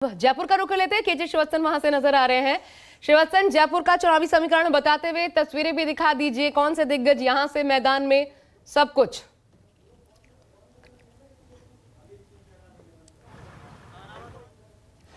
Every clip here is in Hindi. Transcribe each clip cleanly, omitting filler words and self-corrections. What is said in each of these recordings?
जयपुर का रुख लेते हैं। केजे श्रीवत्सन वहां से नजर आ रहे हैं। श्रीवत्सन, जयपुर का चुनावी समीकरण बताते हुए तस्वीरें भी दिखा दीजिए। कौन से दिग्गज यहां से मैदान में, सब कुछ।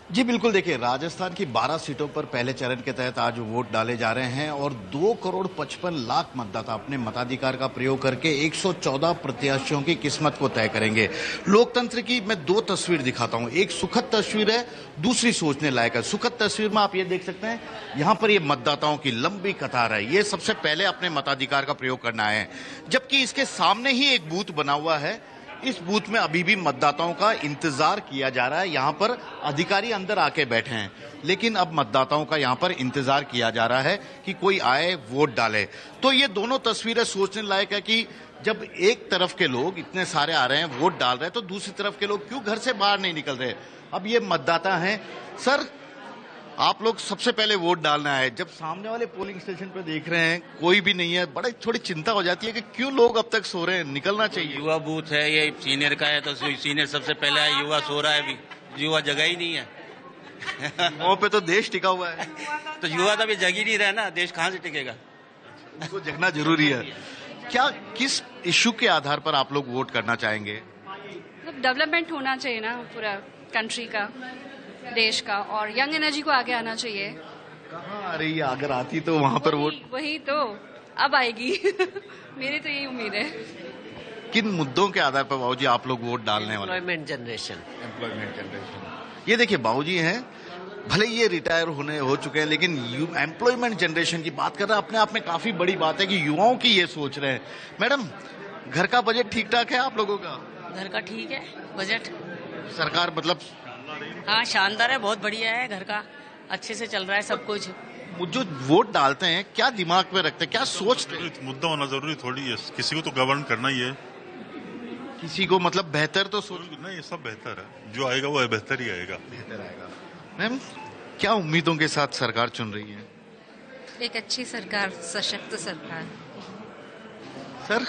जी बिल्कुल, देखिए राजस्थान की 12 सीटों पर पहले चरण के तहत आज वोट डाले जा रहे हैं और 2,55,00,000 मतदाता अपने मताधिकार का प्रयोग करके 114 प्रत्याशियों की किस्मत को तय करेंगे। लोकतंत्र की मैं दो तस्वीर दिखाता हूं, एक सुखद तस्वीर है, दूसरी सोचने लायक है। सुखद तस्वीर में आप ये देख सकते हैं, यहां पर ये मतदाताओं की लंबी कतार है, ये सबसे पहले अपने मताधिकार का प्रयोग करना है। जबकि इसके सामने ही एक बूथ बना हुआ है, इस बूथ में अभी भी मतदाताओं का इंतजार किया जा रहा है। यहां पर अधिकारी अंदर आके बैठे हैं, लेकिन अब मतदाताओं का यहां पर इंतजार किया जा रहा है कि कोई आए वोट डाले। तो ये दोनों तस्वीरें सोचने लायक है कि जब एक तरफ के लोग इतने सारे आ रहे हैं, वोट डाल रहे हैं, तो दूसरी तरफ के लोग क्यों घर से बाहर नहीं निकल रहे। अब ये मतदाता हैं। सर, आप लोग सबसे पहले वोट डालना है, जब सामने वाले पोलिंग स्टेशन पर देख रहे हैं कोई भी नहीं है, बड़ा थोड़ी चिंता हो जाती है कि क्यों लोग अब तक सो रहे हैं, निकलना चाहिए। युवा बूथ है, ये सीनियर का है तो सीनियर सबसे पहले है, युवा सो रहा है, अभी युवा जगह ही नहीं है। वहां पे तो देश टिका हुआ है। तो युवा तो अभी जग ही नहीं रहा ना, देश कहाँ से टिकेगा। उनको जगना जरूरी है। क्या किस इश्यू के आधार पर आप लोग वोट करना चाहेंगे? मतलब डेवलपमेंट होना चाहिए ना पूरा कंट्री का, देश का, और यंग एनर्जी को आगे आना चाहिए। कहाँ आ रही है? अगर आती तो वहां पर वोट वही तो अब आएगी। मेरी तो यही उम्मीद है। किन मुद्दों के आधार पर बाबूजी आप लोग वोट डालने वाले? Employment generation. Employment generation. ये देखिए बाबूजी हैं, भले ये रिटायर हो चुके हैं, लेकिन एम्प्लॉयमेंट जनरेशन की बात कर रहे हैं, अपने आप में काफी बड़ी बात है कि युवाओं की ये सोच रहे हैं। मैडम, घर का बजट ठीक ठाक है आप लोगों का? घर का ठीक है बजट। सरकार मतलब हाँ शानदार है, बहुत बढ़िया है, घर का अच्छे से चल रहा है सब कुछ। जो वोट डालते हैं क्या दिमाग में रखते हैं, क्या सोचते हैं? मुद्दा होना जरूरी थोड़ी है, किसी को तो गवर्न करना ही है। किसी को मतलब बेहतर तो सोच नहीं, ये सब बेहतर है, जो आएगा वो बेहतर ही आएगा। बेहतर आएगा। मैम, क्या उम्मीदों के साथ सरकार चुन रही है? एक अच्छी सरकार, सशक्त सरकार। सर,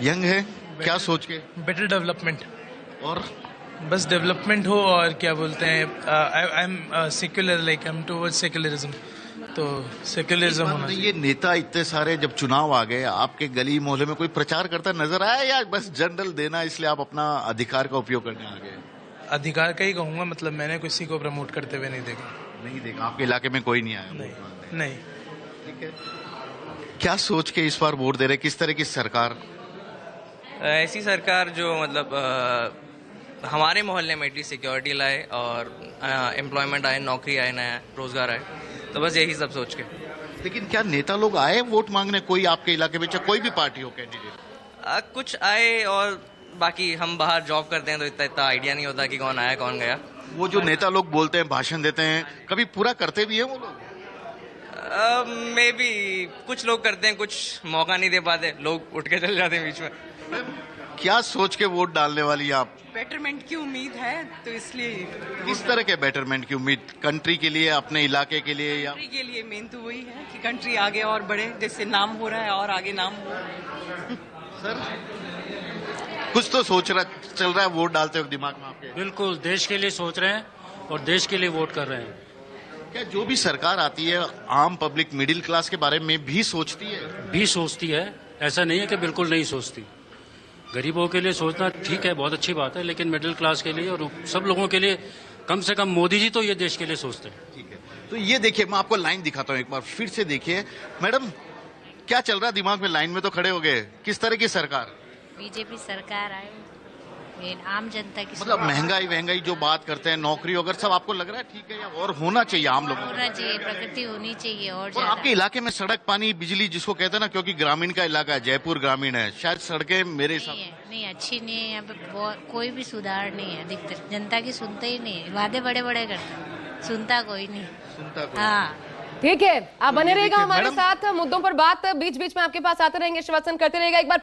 यंग है, क्या सोच के? बेटर डेवलपमेंट, और बस डेवलपमेंट हो, और क्या बोलते हैं, I am secular, like I am towards secularism, तो सेक्युलरिज्म होना चाहिए। ये नेता इतने सारे जब चुनाव आ गए, आपके गली मोहल्ले में कोई प्रचार करता नजर आया, या बस जनरल देना इसलिए आप अपना अधिकार का उपयोग करने आ गए? अधिकार का ही कहूंगा, मतलब मैंने किसी को प्रमोट करते हुए नहीं देखा। नहीं देखा? आपके इलाके में कोई नहीं आया? नहीं। ठीक है। क्या सोच के इस बार वोट दे रहे, किस तरह की सरकार? ऐसी सरकार जो मतलब हमारे मोहल्ले में एटलीस्ट सिक्योरिटी लाए और एम्प्लॉयमेंट आए, नौकरी आए, नया रोजगार आए, तो बस यही सब सोच के। लेकिन क्या नेता लोग आए वोट मांगने, कोई आपके इलाके में, चाहे कोई भी पार्टी हो कैंडिडेट? कुछ आए, और बाकी हम बाहर जॉब करते हैं तो इतना आइडिया नहीं होता कि कौन आया कौन गया। वो जो नेता लोग बोलते हैं, भाषण देते हैं, कभी पूरा करते भी हैं वो लोग? मे बी कुछ लोग करते हैं, कुछ मौका नहीं दे पाते, लोग उठ के चले जाते हैं बीच में। क्या सोच के वोट डालने वाली आप? बेटरमेंट की उम्मीद है, तो इसलिए। किस तरह के बेटरमेंट की उम्मीद? कंट्री के लिए, अपने इलाके के लिए, या कंट्री के लिए? मेन तो वही है कि कंट्री आगे और बढ़े, जैसे नाम हो रहा है और आगे नाम हो। सर, कुछ तो चल रहा है वोट डालते वक्त दिमाग में आपके? बिल्कुल, देश के लिए सोच रहे हैं और देश के लिए वोट कर रहे हैं। क्या जो भी सरकार आती है, आम पब्लिक, मिडिल क्लास के बारे में भी सोचती है? भी सोचती है, ऐसा नहीं है कि बिल्कुल नहीं सोचती। गरीबों के लिए सोचना ठीक है, बहुत अच्छी बात है, लेकिन मिडिल क्लास के लिए और सब लोगों के लिए, कम से कम मोदी जी तो ये देश के लिए सोचते हैं। ठीक है, तो ये देखिए, मैं आपको लाइन दिखाता हूँ एक बार फिर से देखिए। मैडम, क्या चल रहा है दिमाग में? लाइन में तो खड़े हो गए। किस तरह की सरकार? बीजेपी सरकार आए, आम जनता की मतलब महंगाई जो बात करते हैं, नौकरी वगैरह सब आपको लग रहा है ठीक है, या और होना चाहिए आम लोगों को? होना चाहिए, प्रगति होनी चाहिए। और आपके इलाके में सड़क, पानी, बिजली जिसको कहते हैं ना, क्योंकि ग्रामीण का इलाका है, जयपुर ग्रामीण है, शायद सड़कें मेरे हिसाब नहीं अच्छी नहीं है यहाँ पे, कोई भी सुधार नहीं है। अधिकतर जनता की सुनते ही नहीं है, वादे बड़े बड़े करते, सुनता कोई नहीं। हाँ ठीक है, आप बने रहेगा हमारे साथ, मुद्दों पर बात बीच बीच में आपके पास आते रहेंगे, श्रीवत्सन करते रहेगा। एक बार